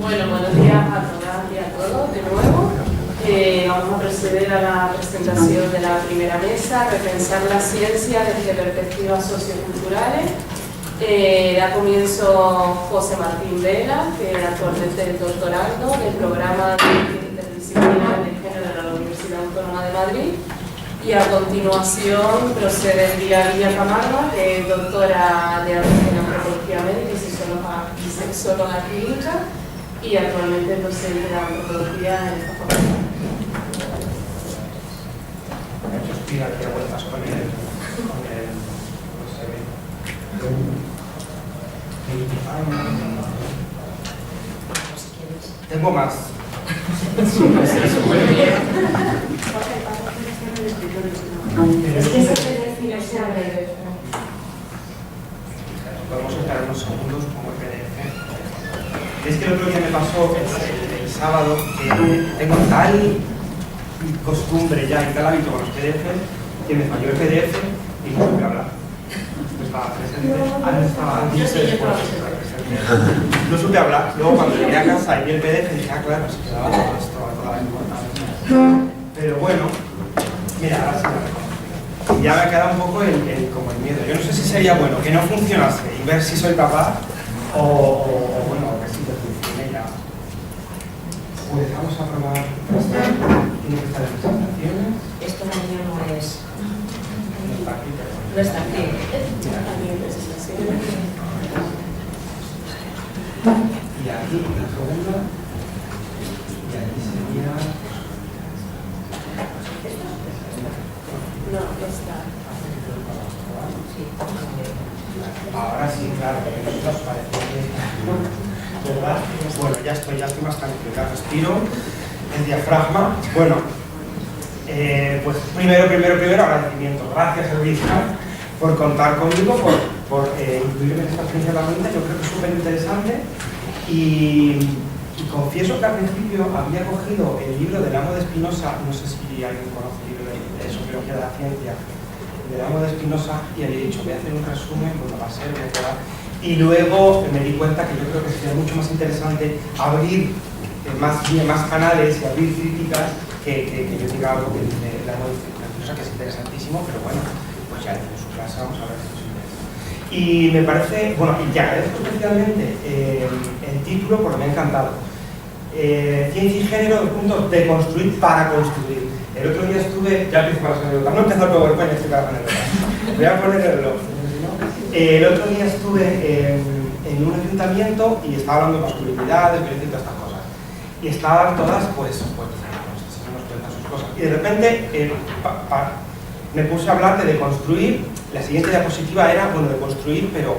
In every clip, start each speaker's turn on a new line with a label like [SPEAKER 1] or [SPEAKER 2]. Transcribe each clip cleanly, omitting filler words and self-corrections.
[SPEAKER 1] Bueno, buenos días a todas y a todos de nuevo. Vamos a proceder a la presentación de la primera mesa, Repensar la ciencia desde perspectivas socioculturales. Da comienzo José Martín Vela, que actualmente es doctorando del programa de interdisciplinar de género de la Universidad Autónoma de Madrid. Y a continuación procede Lidia Camargo, que es doctora de antropología médica y sexóloga clínica, y actualmente es docente de antropología en esta facultad.
[SPEAKER 2] Yo estoy aquí a vueltas con el tengo más.
[SPEAKER 1] Es que se puede decir
[SPEAKER 2] Podemos esperar unos segundos como el PDF. Es que el otro día me pasó el sábado que tengo tal costumbre ya y tal hábito con los PDF que me falló el PDF y no supe hablar. No estaba presente. No estaba antes y después. No supe hablar. Luego cuando llegué a casa y vi el PDF dije, ah, claro, se quedaba todo esto, toda la importancia. Pero bueno, mira, ahora sí me reconozco. Ya me ha quedado un poco como el miedo. Yo no sé si sería bueno que no funcionase y ver si soy capaz o bueno, que sí que funcione ya. Pues vamos a probar. Tiene que estar en presentaciones.
[SPEAKER 3] Esto no es.
[SPEAKER 2] No está aquí, pero
[SPEAKER 3] No está aquí.
[SPEAKER 2] y aquí la segunda. Y aquí sería.
[SPEAKER 1] No, está.
[SPEAKER 2] Ahora sí, claro, porque nos parece que... ¿verdad? Bueno, ya estoy más tranquilo, ya respiro. El diafragma. Bueno, pues primero agradecimiento. Gracias, Elvira, por contar conmigo, por incluirme en esta experiencia de la mente. Yo creo que es súper interesante y confieso que al principio había cogido el libro del Amo de Spinoza, no sé si alguien conoce el libro de Sociología de la Ciencia, del Amo de Spinoza, y había dicho, voy a hacer un resumen, bueno, va a ser, voy a quedar. Y luego me di cuenta que yo creo que sería mucho más interesante abrir más canales y abrir críticas que yo diga algo que dice el Amo de Spinoza, que es interesantísimo, pero bueno, pues ya en su clase vamos a ver si os interesa. Y me parece, bueno, y te agradezco especialmente el título porque me ha encantado. Ciencia y género, el punto de construir para construir. El otro día estuve, ya empiezo con las anécdotas, no empezó el PowerPoint, estoy con las anécdotas. Voy a poner el reloj. El otro día estuve en un ayuntamiento y estaba hablando de masculinidades, violencia y todas estas cosas. Y estaban todas, pues nos cuentan sus cosas. Y de repente me puse a hablar de deconstruir. La siguiente diapositiva era, bueno, de construir, pero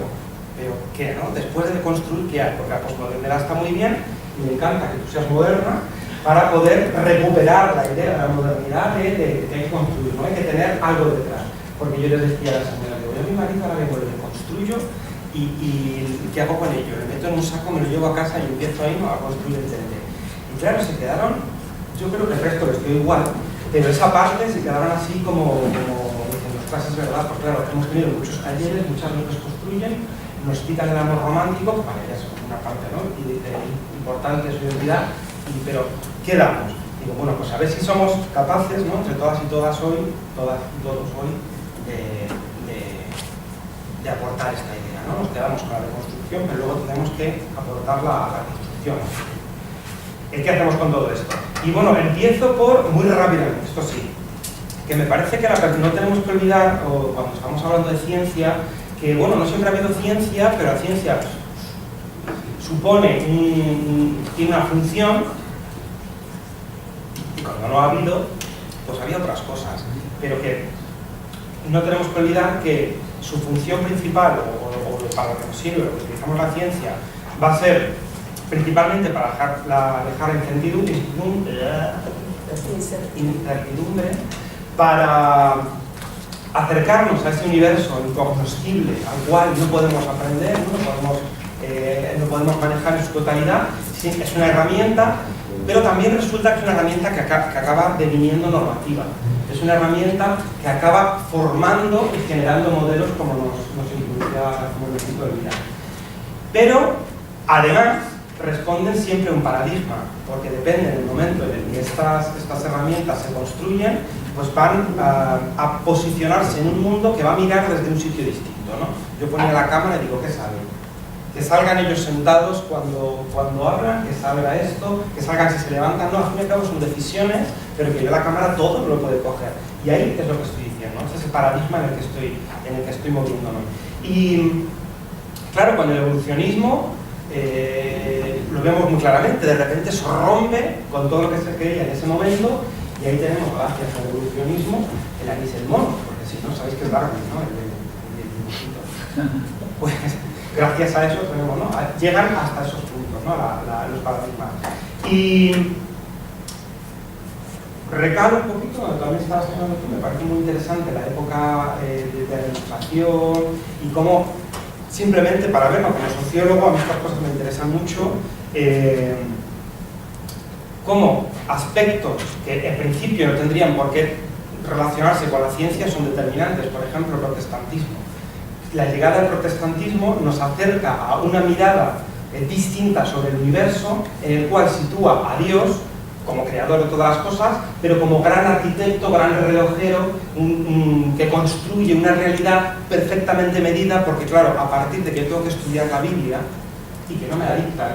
[SPEAKER 2] ¿qué, no? Después de construir, ¿qué hay? Porque la posmodernidad está muy bien y me encanta que tú seas moderna para poder recuperar la idea de la modernidad de que hay que construir, ¿no? Hay que tener algo detrás. Porque yo les decía a la señora, digo, yo a mi marido ahora vengo, le construyo y ¿qué hago con ello? Le meto en un saco, me lo llevo a casa y empiezo ahí, ¿no?, a construir el tente. Y claro, se quedaron, yo creo que el resto les quedó igual, pero esa parte se quedaron así como clases, ¿verdad? Porque claro, hemos tenido muchos talleres, muchas veces construyen, nos quitan el amor romántico, para ella es una parte, ¿no?, importante de su identidad, pero ¿qué damos? Digo, bueno, pues a ver si somos capaces, ¿no?, entre todas y todos hoy, de aportar esta idea, ¿no? Nos quedamos con la reconstrucción, pero luego tenemos que aportarla a la construcción. ¿Qué hacemos con todo esto? Y bueno, empiezo por, muy rápidamente, esto sí, que me parece que no tenemos que olvidar, o cuando estamos hablando de ciencia, que bueno, no siempre ha habido ciencia, pero la ciencia supone, tiene una función, y cuando no ha habido, pues había otras cosas, pero que no tenemos que olvidar que su función principal, o para lo que nos sirve, lo que utilizamos la ciencia, va a ser principalmente para dejar incertidumbre, para acercarnos a ese universo incognoscible al cual no podemos aprender, no podemos manejar en su totalidad. Sí, es una herramienta, pero también resulta que es una herramienta que acaba deviniendo normativa. Es una herramienta que acaba formando y generando modelos como nos incluía como el equipo de vida. Pero, además, responden siempre a un paradigma, porque depende del momento en el que estas herramientas se construyen, pues van a posicionarse en un mundo que va a mirar desde un sitio distinto, ¿no? Yo ponía la cámara y digo, ¿qué sale? Que salgan ellos sentados cuando hablan, que salga esto, que salgan si se levantan, no, al fin y al cabo son decisiones, pero que yo la cámara todo lo puede coger. Y ahí es lo que estoy diciendo, ¿no? Ese es el paradigma en el que estoy moviéndonos. Y claro, con el evolucionismo lo vemos muy claramente, de repente se rompe con todo lo que se creía en ese momento, y ahí tenemos, gracias al evolucionismo, el anís del mono, porque si no sabéis que es Darwin, ¿no? El dibujito. Pues gracias a eso tenemos, ¿no? Llegan hasta esos puntos, ¿no? Los paradigmas. Y recalo un poquito, también estabas hablando tú, me parece muy interesante la época de la Ilustración y cómo, simplemente para verlo como sociólogo, a mí estas cosas me interesan mucho, cómo aspectos que en principio no tendrían por qué relacionarse con la ciencia son determinantes. Por ejemplo, el protestantismo. La llegada del protestantismo nos acerca a una mirada distinta sobre el universo, en el cual sitúa a Dios como creador de todas las cosas, pero como gran arquitecto, gran relojero, que construye una realidad perfectamente medida, porque claro, a partir de que tengo que estudiar la Biblia y que no me la dictan,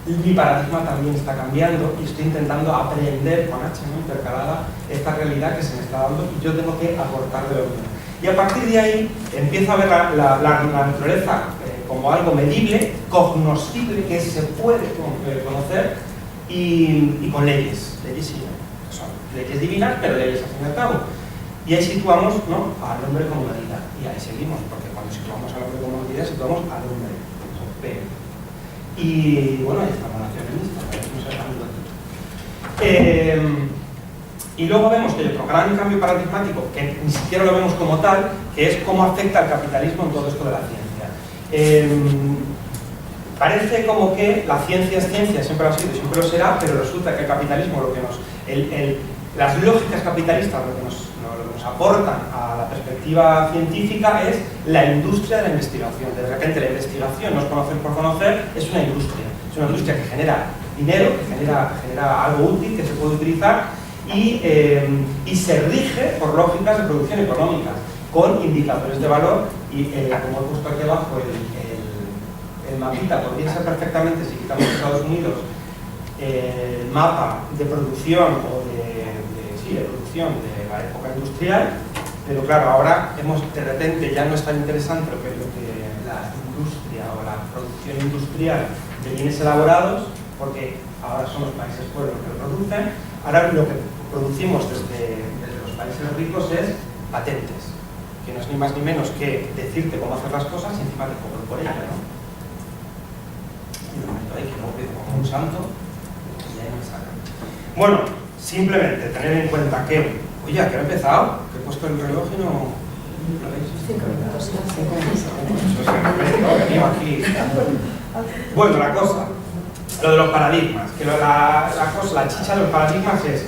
[SPEAKER 2] mi paradigma también está cambiando y estoy intentando aprender con H, ¿no? Intercalada, esta realidad que se me está dando y yo tengo que aportar de lo mío. Y a partir de ahí empiezo a ver la naturaleza como algo medible, cognoscible, que se puede conocer, y con leyes sí, que son leyes divinas, pero leyes al fin y al cabo. Y ahí situamos, ¿no?, al hombre como medida, y ahí seguimos, porque cuando situamos al hombre como medida, situamos al hombre, eso, P. Y bueno, ahí está la nación feminista, y luego vemos que hay otro gran cambio paradigmático, que ni siquiera lo vemos como tal, que es cómo afecta el capitalismo en todo esto de la ciencia. Parece como que la ciencia es ciencia, siempre lo ha sido y siempre lo será, pero resulta que el capitalismo, lo que las lógicas capitalistas, lo que nos aportan a la perspectiva científica es la industria de la investigación. De repente la investigación, no es conocer por conocer, es una industria que genera dinero, que genera algo útil que se puede utilizar y se rige por lógicas de producción económica, con indicadores de valor y como he puesto aquí abajo el mapita, podría ser perfectamente, si quitamos Estados Unidos, el mapa de producción o de producción de la época industrial, pero claro, ahora de repente ya no es tan interesante lo que la industria o la producción industrial de bienes elaborados, porque ahora son los países pobres los que lo producen. Ahora lo que producimos desde los países ricos es patentes, que no es ni más ni menos que decirte cómo hacer las cosas y encima te cobro por ello, ¿no? Y me meto ahí que no pido como un santo y ahí me sacan. Bueno, simplemente tener en cuenta que, oye, que he empezado, que he puesto el reloj y no... ¿Lo veis?
[SPEAKER 3] 5 minutos.
[SPEAKER 2] Aquí. Bueno, la cosa, lo de los paradigmas, que la chicha de los paradigmas es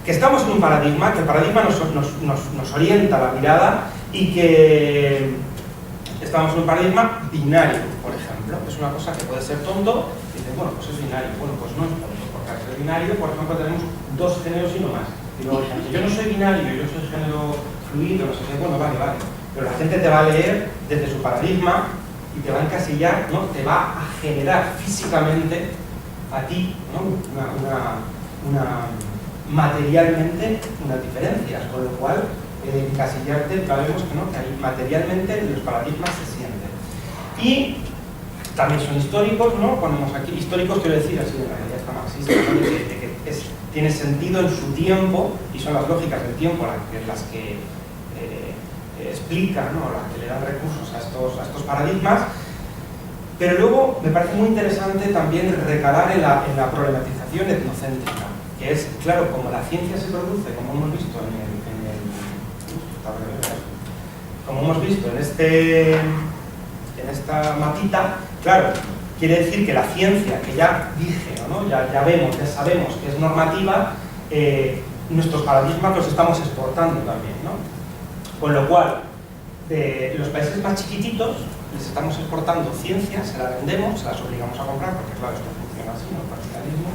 [SPEAKER 2] que estamos en un paradigma, que el paradigma nos orienta la mirada y que estamos en un paradigma binario, por ejemplo. Es una cosa que puede ser tonto y dices, bueno, pues es binario. Bueno, pues no es tonto, porque al ser binario, por ejemplo, tenemos dos géneros y no más. Y luego, yo no soy binario, yo soy género fluido, no sé qué, bueno, vale. Pero la gente te va a leer desde su paradigma y te va a encasillar, ¿no? Te va a generar físicamente a ti, ¿no?, materialmente unas diferencias, con lo cual encasillarte, sabemos que no, que ahí materialmente los paradigmas se sienten. Y también son históricos, ¿no? Ponemos aquí, históricos quiero decir así de realidad está marxista, ¿no? de que tiene sentido en su tiempo y son las lógicas del tiempo las que explican, ¿no?, las que le dan recursos a estos paradigmas. Pero luego me parece muy interesante también recalar en la problematización etnocéntrica, que es, claro, como la ciencia se produce, como hemos visto en esta mapita, claro, quiere decir que la ciencia, que ya dije, ¿no?, ya vemos, ya sabemos que es normativa, nuestros paradigmas los estamos exportando también, ¿no? Con lo cual, de los países más chiquititos, les estamos exportando ciencia, se la vendemos, se las obligamos a comprar, porque claro, esto funciona así, ¿no? El capitalismo,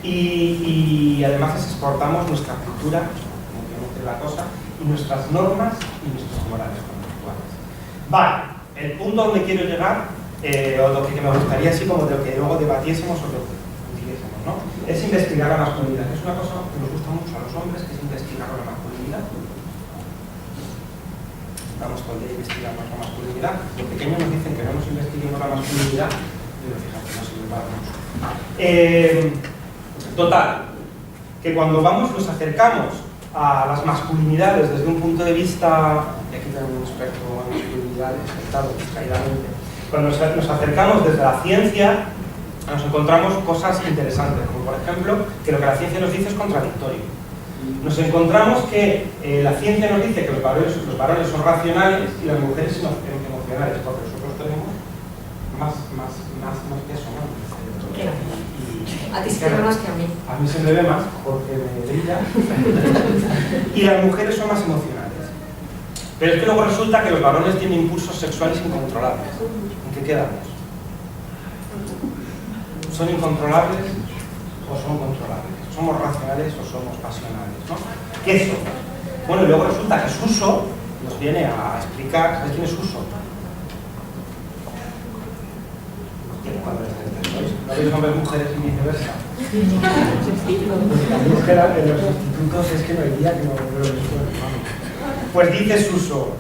[SPEAKER 2] y además les exportamos nuestra cultura, como que la cosa, y nuestras normas y nuestras morales conductuales. Vale, el punto donde quiero llegar, o lo que me gustaría así como de lo que luego debatiésemos o lo que pudiésemos, ¿no? Es investigar la masculinidad, que es una cosa que nos gusta mucho a los hombres, que es investigar la masculinidad. Estamos todo el día investigando la masculinidad. Los pequeños nos dicen que no nos investiguemos la masculinidad, pero fíjate, no sirve para mucho. Total, que cuando nos acercamos a las masculinidades desde un punto de vista, y aquí tenemos un experto en masculinidades sentado distraídamente, cuando nos acercamos desde la ciencia, nos encontramos cosas interesantes, como por ejemplo, que lo que la ciencia nos dice es contradictorio. Nos encontramos que la ciencia nos dice que los varones son racionales y las mujeres son emocionales, porque nosotros tenemos más peso, ¿no?
[SPEAKER 3] A ti se ve más que a mí.
[SPEAKER 2] A mí se me ve más porque me brilla. Y las mujeres son más emocionales. Pero es que luego resulta que los varones tienen impulsos sexuales incontrolables. ¿En qué quedamos? ¿Son incontrolables o son controlables? ¿Somos racionales o somos pasionales? ¿No? ¿Qué es eso? Bueno, y luego resulta que Suso nos viene a explicar. ¿Sabes quién es Suso? ¿No veis hombres, mujeres y viceversa? Es que en los institutos es que no hay día que no lo resuelvan. Pues dice Suso,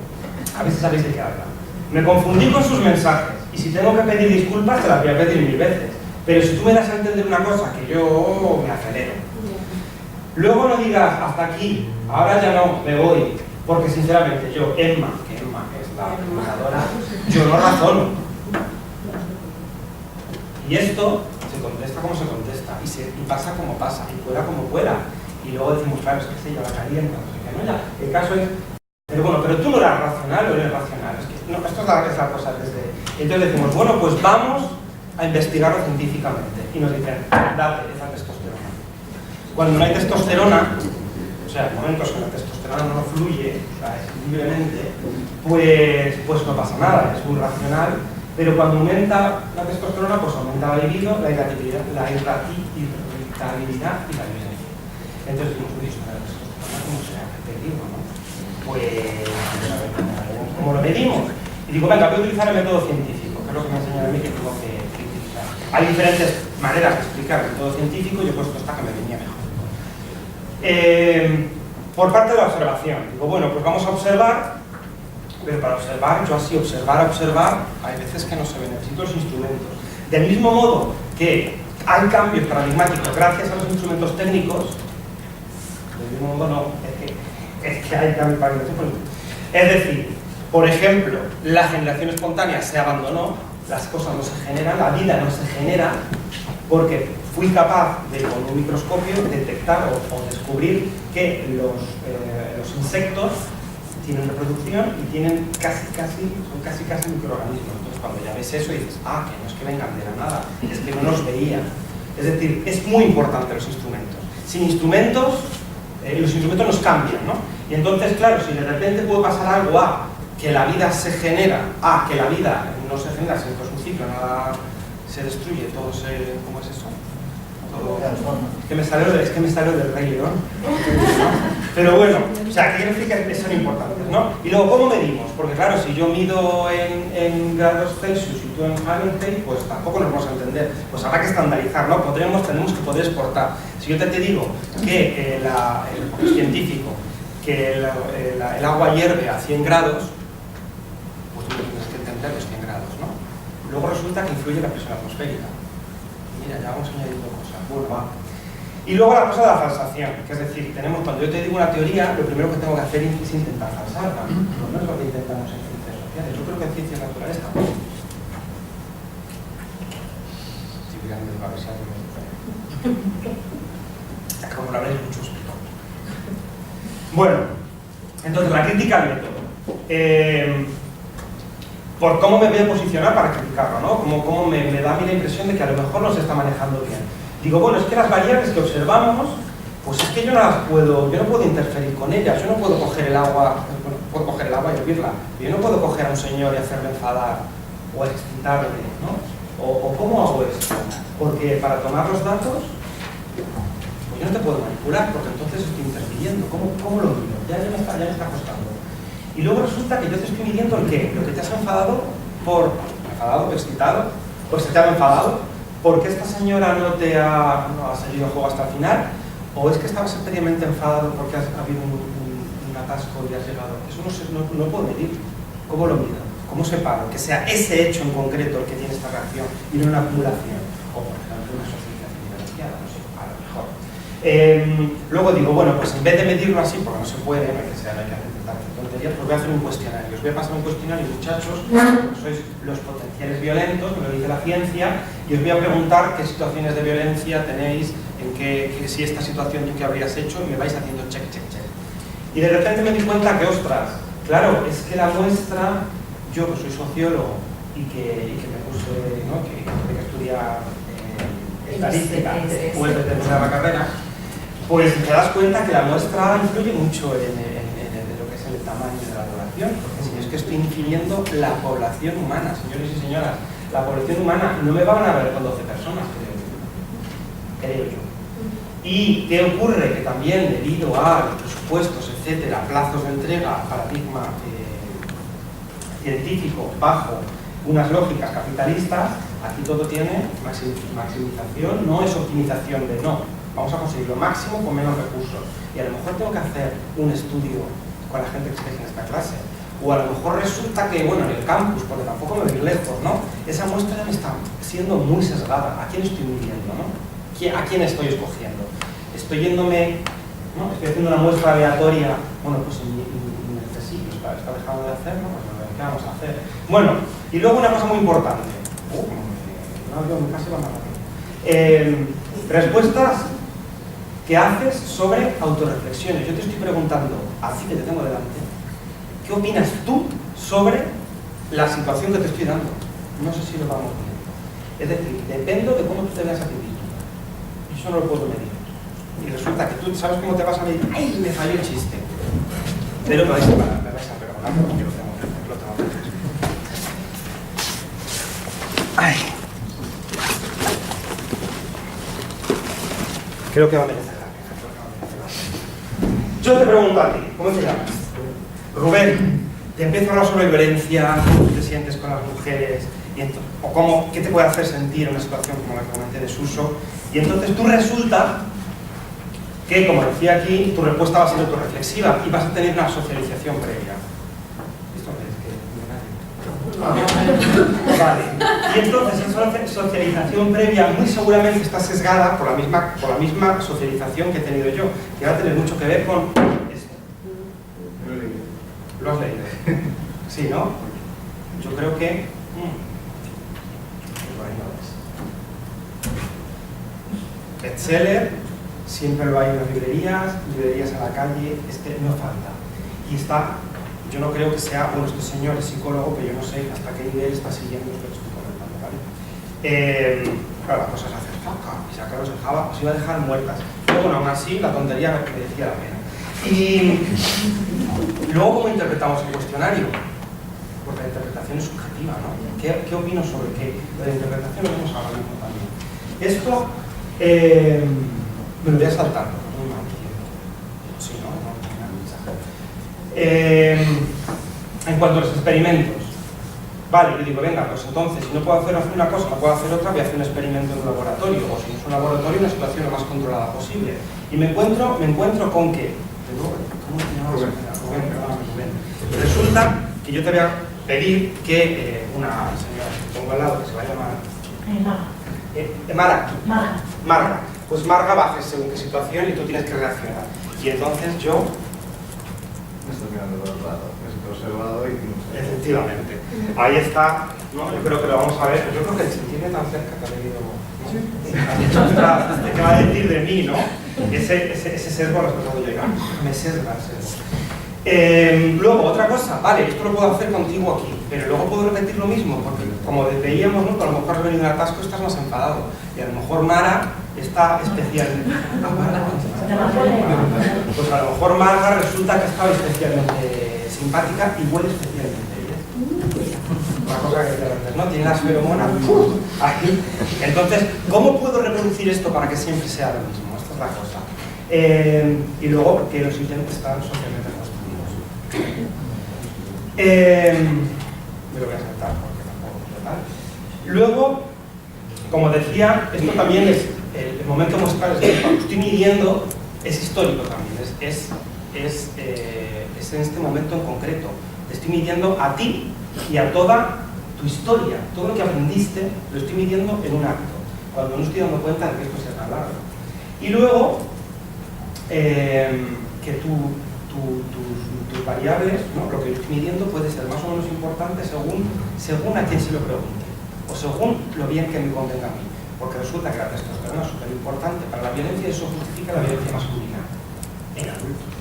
[SPEAKER 2] a veces sabéis de qué habla. Me confundí con sus mensajes y si tengo que pedir disculpas te las voy a pedir 1000 veces. Pero si tú me das a entender una cosa que yo me acelero. Luego no digas hasta aquí, ahora ya no, me voy. Porque sinceramente yo, Emma, que Emma es la comunicadora, yo no razono. Y esto se contesta como se contesta, y pasa como pasa, y fuera como fuera. Y luego decimos, claro, es que se lleva caliente, no sé qué, no, ya. El caso es, pero bueno, pero tú no eres racional o eres racional. Es que, no, esto es la cosa desde... Entonces decimos, bueno, pues vamos a investigarlo científicamente. Y nos dicen, date esa testosterona. Cuando no hay testosterona, o sea, en momentos que la testosterona no fluye, o sea, es libremente, pues no pasa nada, es muy racional. Pero cuando aumenta la testosterona, pues aumenta la libido, la irritabilidad y la violencia. Entonces, ¿cómo se ha perdido, no? Pues, ¿cómo lo medimos? Y digo, venga, voy a utilizar el método científico, que es lo que me enseña a mí que tengo que utilizar. Hay diferentes maneras de explicar el método científico y yo he puesto esta que me venía mejor. Por parte de la observación, digo, bueno, pues vamos a observar. Pero para observar, yo así, observar, hay veces que no se ven, necesito los instrumentos. Del mismo modo que hay cambios paradigmáticos gracias a los instrumentos técnicos, del mismo modo no, es que hay cambios paradigmáticos. Es decir, por ejemplo, la generación espontánea se abandonó, las cosas no se generan, la vida no se genera, porque fui capaz de, con un microscopio, detectar o descubrir que los insectos tienen reproducción y tienen son casi microorganismos. Entonces cuando ya ves eso dices, que no es que vengan de la nada, es que no nos veían. Es decir, es muy importante los instrumentos. Sin instrumentos, los instrumentos nos cambian, ¿no? Y entonces, claro, si de repente puede pasar algo que la vida se genera, que la vida no se genera, sino que es un ciclo, nada se destruye, todo se... ¿cómo es eso? Es que me salió del Rey León. Pero bueno, o sea, que quiero decir que son importantes, ¿no? Y luego, ¿cómo medimos? Porque claro, si yo mido en grados Celsius y tú en Fahrenheit, pues tampoco nos vamos a entender. Pues habrá que estandarizar, ¿no? Tenemos que poder exportar. Si yo te digo que el científico, que el agua hierve a 100 grados, pues tú tienes que entender los 100 grados, ¿no? Luego resulta que influye la presión atmosférica. Mira, ya vamos añadiendo cosas. Bueno, va. Y luego la cosa de la falsación, que es decir, cuando yo te digo una teoría, lo primero que tengo que hacer es intentar falsarla. No es lo que intentamos en ciencias sociales, yo creo que en ciencias naturales tampoco. Estoy mirando el cabezal. Como lo habréis mucho explicado. Bueno, entonces la crítica al método. Por cómo me voy a posicionar para criticarlo, ¿no? Cómo me da a mí la impresión de que a lo mejor no se está manejando bien. Digo, bueno, es que las variables que observamos, pues es que yo no puedo interferir con ellas, yo no puedo coger el agua, y hervirla, yo no puedo coger a un señor y hacerle enfadar o a excitarle, ¿no? O ¿cómo hago esto? Porque para tomar los datos, pues yo no te puedo manipular, porque entonces estoy interfiriendo. ¿Cómo lo mido? Ya me está costando. Y luego resulta que yo te estoy midiendo el qué, lo que te has enfadado excitado, pues se te ha enfadado, porque esta señora no ha seguido el juego hasta el final, o es que estabas especialmente enfadado porque ha habido un atasco y has llegado. Eso no puedo medir. ¿Cómo lo mido? ¿Cómo separo? Que sea ese hecho en concreto el que tiene esta reacción y no una acumulación. O por ejemplo una socialización diferenciada, no sé, a lo mejor. Luego digo, bueno, pues en vez de medirlo así, porque no se puede, no hay que hacer tantas tonterías, pues voy a hacer un cuestionario. Os voy a pasar un cuestionario, muchachos, porque sois los potenciales violentos, me lo dice la ciencia, y os voy a preguntar qué situaciones de violencia tenéis, si esta situación tú qué habrías hecho, y me vais haciendo check. Y de repente me di cuenta que, ostras, claro, es que la muestra, yo que soy sociólogo y que me puse, ¿no? que tuve que estudiar estadística después de terminar la carrera, pues te das cuenta que la muestra influye mucho en lo que es el tamaño de la población, porque si es que estoy infiriendo la población humana, señores y señoras, la población humana no me van a ver con 12 personas, creo yo. ¿Y qué ocurre? Que también debido a los presupuestos, etcétera, plazos de entrega, paradigma científico bajo unas lógicas capitalistas, aquí todo tiene maximización, no es optimización de no. Vamos a conseguir lo máximo con menos recursos. Y a lo mejor tengo que hacer un estudio con la gente que esté en esta clase. O a lo mejor resulta que, bueno, en el campus, porque tampoco me voy lejos, ¿no? Esa muestra me está siendo muy sesgada. ¿A quién estoy midiendo, no? ¿A quién estoy escogiendo? Estoy yéndome, ¿no? Estoy haciendo una muestra aleatoria, bueno, pues innecesito, está dejando de hacerlo, pues ¿qué vamos a hacer? Bueno, y luego una cosa muy importante. Yo en casa iba más rápido. Respuestas que haces sobre autorreflexiones. Yo te estoy preguntando, así que te tengo delante, ¿qué opinas tú sobre la situación que te estoy dando? No sé si lo vamos viendo. Es decir, dependo de cómo tú te veas a ti mismo. Eso no lo puedo medir. Y resulta que tú sabes cómo te vas a medir. ¡Ay, me falló el chiste! Pero me vais a perdonar porque lo tengo que hacer. ¡Ay! Creo que va a merecer la pena. Yo te pregunto a ti, ¿cómo te llamas? Rubén, te empiezo a hablar sobre violencia, cómo te sientes con las mujeres, y entonces, o qué te puede hacer sentir una situación como la que comenté de Suso, y entonces tú resulta que, como decía aquí, tu respuesta va a ser autorreflexiva y vas a tener una socialización previa. ¿Esto es? Vale. Y entonces esa socialización previa muy seguramente está sesgada por la misma socialización que he tenido yo, que va a tener mucho que ver con esto. ¿Lo has leído? Sí, ¿no? Yo creo que... bestseller, siempre lo hay en las librerías a la calle, no falta. Y está, yo no creo que sea, bueno, este señor es psicólogo, pero yo no sé hasta qué nivel está siguiendo lo que estoy comentando, ¿vale? Claro, las cosas hacen faca y sacaros en Java, os iba a dejar muertas. Pero bueno, aún así, la tontería me decía la pena. Y luego, ¿cómo interpretamos el cuestionario? Porque la interpretación es subjetiva, ¿no? ¿Qué opino sobre qué? De la interpretación lo vemos ahora mismo también. Esto, me lo voy a saltar, porque es muy mal tiempo. Sí, ¿no? No tiene mensaje. En cuanto a los experimentos, vale, yo digo, venga, pues entonces, si no puedo hacer una cosa, no puedo hacer otra, voy a hacer un experimento en un laboratorio, o si no es un laboratorio, una situación lo más controlada posible. Y me encuentro con que, ¿cómo se llama? Rubén. Resulta que yo te voy a pedir que una señora que pongo al lado, que se va a llamar Marga. Pues Marga va a hacer según qué situación y tú tienes que reaccionar. Y entonces yo...
[SPEAKER 4] Me estoy mirando por otro lado, me estoy observado y...
[SPEAKER 2] Efectivamente. Ahí está, ¿no? Yo creo que lo vamos a ver. Yo creo que se tiene tan cerca que ha venido... Has dicho, ostras, ¿qué va a decir de mí, no? Ese sesgo lo has pasado yo. Me sesga el sesgo. Luego, otra cosa, vale, esto lo puedo hacer contigo aquí, pero luego puedo repetir lo mismo, porque como veíamos, ¿no? Que a lo mejor has venido un atasco y estás más enfadado. Y a lo mejor Mara está especialmente... Pues a lo mejor Marga resulta que estaba especialmente simpática y huele especialmente bien. una cosa que te rendes, ¿no? Tiene las feromonas aquí. Entonces, ¿cómo puedo reproducir esto para que siempre sea lo mismo? Esta es la cosa. Y luego, que los intentes están socialmente construidos. Me lo voy a saltar porque tampoco es verdad. Luego, como decía, esto también es el momento musical, es que cuando estoy midiendo, es histórico también, es en este momento en concreto. Te estoy midiendo a ti y a toda tu historia, todo lo que aprendiste, lo estoy midiendo en un acto, cuando no estoy dando cuenta de que esto sea tan largo. Y luego, que tus variables, ¿no? Lo que yo estoy midiendo puede ser más o menos importante según a quién se lo pregunte, o según lo bien que me convenga a mí. Porque resulta que la testosterona es súper importante para la violencia y eso justifica la violencia masculina en adultos.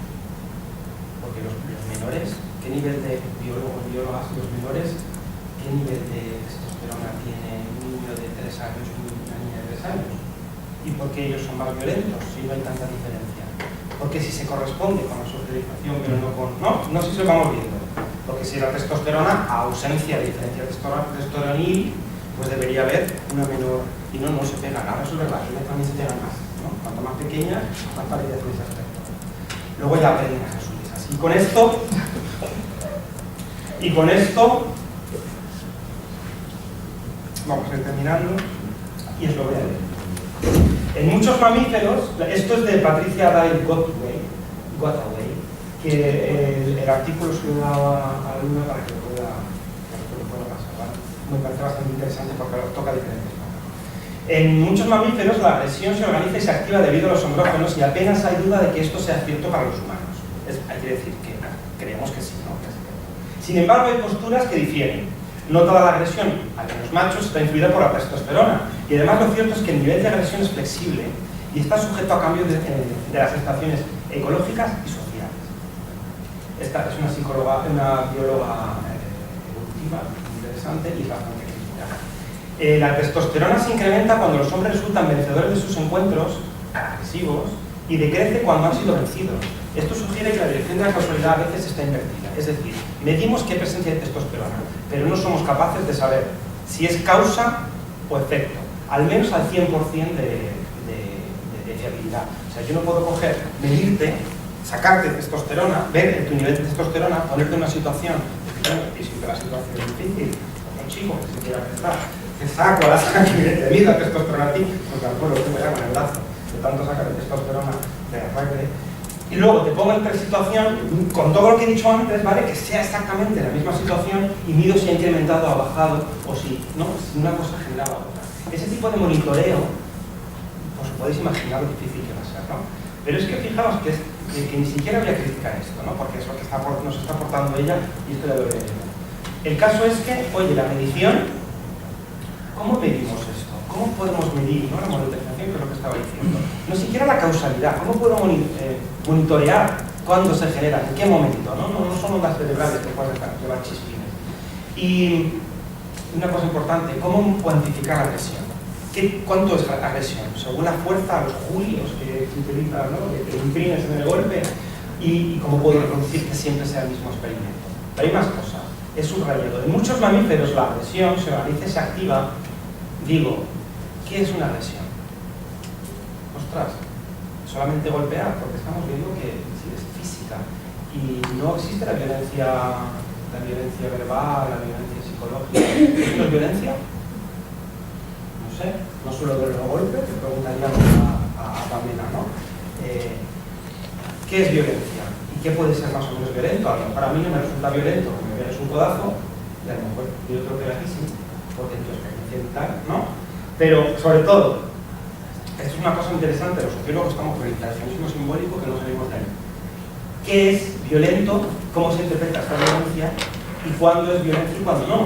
[SPEAKER 2] Porque los menores, ¿qué nivel de biólogas los menores, qué nivel de testosterona tiene un niño de 3 años y una niña de 3 años? ¿Y por qué ellos son más violentos si no hay tanta diferencia? Porque si se corresponde con la socialización, pero no con... No sé si lo vamos viendo. Porque si la testosterona, a ausencia de diferencia testosteronil, pues debería haber una menor... Y no se pega nada, eso es verdad, ellos también se pegan más, ¿no? Cuanto más pequeña, más paridad en ese aspecto. Luego ya aprenden a ser sumisas. Y con esto, vamos a ir terminando, y os lo voy a leer. En muchos mamíferos, esto es de Patricia Dale Gottaway, que el artículo se lo he dado a la alumna para que lo pueda pasar, ¿vale? Me parece bastante interesante porque toca diferentes cosas. En muchos mamíferos la agresión se organiza y se activa debido a los andrógenos y apenas hay duda de que esto sea cierto para los humanos. Hay que decir que creemos que sí, ¿no? Sin embargo, hay posturas que difieren. No toda la agresión hacia los machos está influida por la testosterona. Y además lo cierto es que el nivel de agresión es flexible y está sujeto a cambios de las estaciones ecológicas y sociales. Esta es una bióloga evolutiva interesante y bastante crítica. La testosterona se incrementa cuando los hombres resultan vencedores de sus encuentros agresivos y decrece cuando han sido vencidos. Esto sugiere que la dirección de la causalidad a veces está invertida. Es decir, medimos qué presencia de testosterona, pero no somos capaces de saber si es causa o efecto, al menos al 100% de fiabilidad. O sea, yo no puedo medirte, sacarte testosterona, ver tu nivel de testosterona, ponerte en una situación, y si la situación es difícil, como un chico que se quiera empezar, te saco la sangre, te mido la testosterona a ti, porque al pueblo tengo ya con el brazo, de tanto sacar de testosterona de la sangre. Y luego te pongo en situación, con todo lo que he dicho antes, ¿vale? Que sea exactamente la misma situación y mido si ha incrementado o ha bajado, o si una cosa generaba otra. Ese tipo de monitoreo, pues podéis imaginar lo difícil que va a ser, ¿no? Pero es que fijaos que ni siquiera voy a criticar esto, ¿no? Porque es lo que nos está aportando ella y esto ya lo veremos. El caso es que, oye, la medición, ¿cómo medimos esto? ¿Cómo podemos medir, ¿no? La monitorización, que es lo que estaba diciendo. No siquiera la causalidad. ¿Cómo puedo monitorear cuándo se genera, en qué momento? No son ondas cerebrales que pueden llevar chispines. Y una cosa importante, ¿cómo cuantificar la agresión? ¿Cuánto es la agresión? Según la fuerza, los julios que se utilizan, ¿no? Que imprimes en el golpe, y cómo puedo reproducir que siempre sea el mismo experimento. Pero hay más cosas. Es subrayado. En muchos mamíferos la agresión se organiza y se activa. Digo, ¿qué es una agresión? Ostras, solamente golpear, porque estamos viendo que sí, es física y no existe la violencia verbal, la violencia psicológica. ¿Esto es violencia? No sé, no suelo ver los golpes, te preguntaríamos a Pamela, ¿no? ¿Qué es violencia? ¿Y qué puede ser más o menos violento? A lo mejor a mí no me resulta violento que me veas un codazo, y a lo mejor yo creo que era así, porque en tu experiencia vital, ¿no? Pero, sobre todo, esto es una cosa interesante, los sociólogos estamos con el interaccionismo simbólico que no salimos de ahí. ¿Qué es violento? ¿Cómo se interpreta esta violencia? ¿Y cuándo es violencia y cuándo no?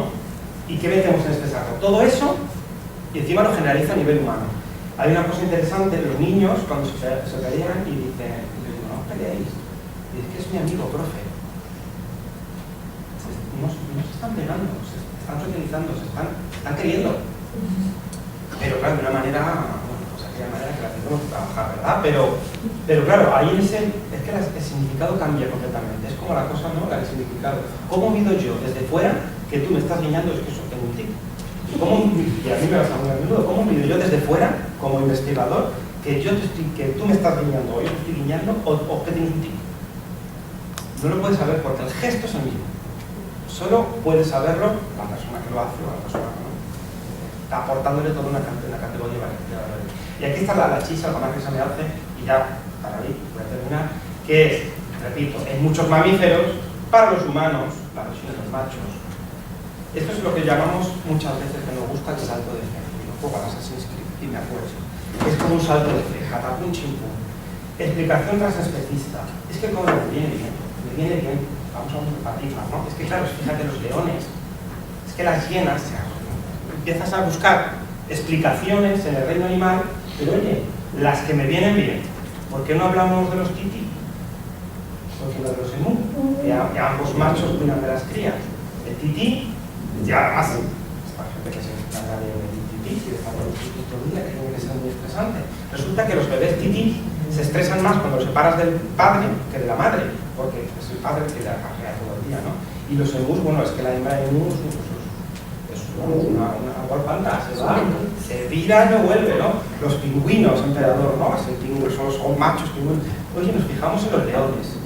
[SPEAKER 2] ¿Y qué metemos en este saco? Todo eso, y encima lo generaliza a nivel humano. Hay una cosa interesante, los niños cuando se pelean y dicen, no os peleéis, y es que es mi amigo, profe. No se están pegando, se están socializando, se están queriendo. Pero claro, de una manera, pues aquella manera que la tenemos que trabajar, ¿verdad? Pero claro, ahí es que el significado cambia completamente. Es como la cosa, ¿no? El significado. ¿Cómo mido yo desde fuera que tú me estás guiñando es que eso tengo un tic. Y a mí me pasa muy a menudo, ¿cómo mido yo desde fuera, como investigador, que tú me estás guiñando o yo te estoy guiñando o que tienes un tic? No lo puedes saber porque el gesto es el mismo. Solo puede saberlo la persona que lo hace o la persona que no. Está aportándole toda una categoría de valores. Y aquí está la chisa, la que se me hace, y ya, para mí, voy a terminar, que es, repito, en muchos mamíferos, para los humanos, la versión de los machos, esto es lo que llamamos muchas veces que nos gusta el salto de fe. Y los juego a Assassin's Creed, y me acuerdo. Es como un salto de fe, catapum chimpum. Explicación transespecista. Es que como me viene bien, vamos a un paradigma, ¿no? Es que claro, fíjate los leones, es que las hienas, empiezas a buscar explicaciones en el reino animal, pero oye, las que me vienen bien. ¿Por qué no hablamos de los tití? Porque lo de los emú, que ambos machos cuidan de las crías. El tití, ya hace. Esta gente que se encarga de tití, y de estar con los tití todo el día, que tiene que ser muy estresante. Resulta que los bebés tití se estresan más cuando los separas del padre que de la madre, porque es el padre que la carrea todo el día, ¿no? Y los emus, bueno, es que la hembra de emus es una guarpanta, se vira y no vuelve, ¿no? Los pingüinos, emperador, ¿no? Son machos pingüinos. Oye, nos fijamos en los leones,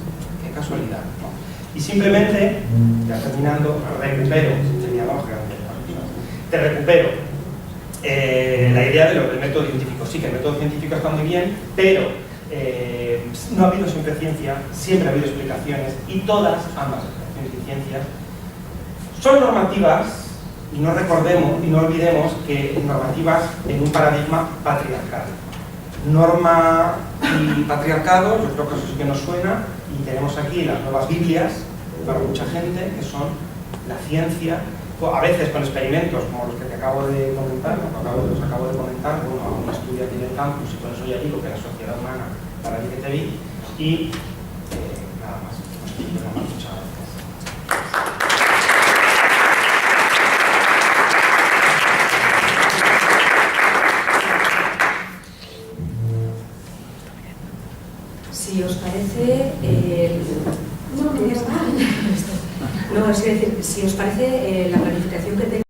[SPEAKER 2] qué casualidad, ¿no? Y simplemente, ya terminando, te recupero la idea del método científico. Sí, que el método científico está muy bien, pero no ha habido siempre ciencia, siempre ha habido explicaciones, y todas, ambas explicaciones y ciencias, son normativas, y no recordemos y no olvidemos que normativas en un paradigma patriarcal. Norma y patriarcado, yo creo que eso sí que nos suena, y tenemos aquí las nuevas Biblias para mucha gente, que son la ciencia, a veces con experimentos como los que te acabo de comentar, los acabo de comentar, bueno, un estudio aquí del campus, y por eso ya digo que la sociedad humana para mí que te vi, y nada más. Muchas gracias.
[SPEAKER 3] Si os parece, no, es decir, si os parece la planificación que tenemos